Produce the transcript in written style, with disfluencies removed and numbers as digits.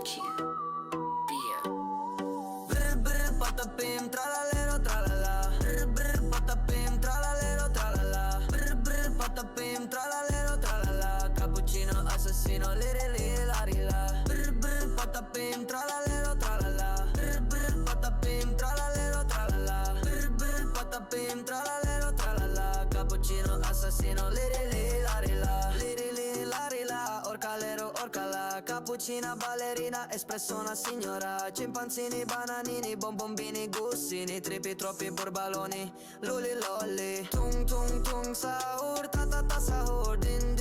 Brr brr patapim tralalero tralala. Brr brr patapim tralalero tralala. Brr brr patapim tralalero tralala. Cappuccino assassino liri liri la rila. Brr brr patapim tralalero tralala. Brr brr patapim tralalero tralala. Brr brr patapim tralalero tralala. Cappuccino assassino liri liri la rila. Liri liri la rila. Orcalero orcala. Cappuccina ballerina, espresso una signora. Cimpanzini, bananini, bonbombini, gustini. Tripi, troppi borbaloni, luli lolli. Tung tung tung sahur, ta ta ta sahur. Din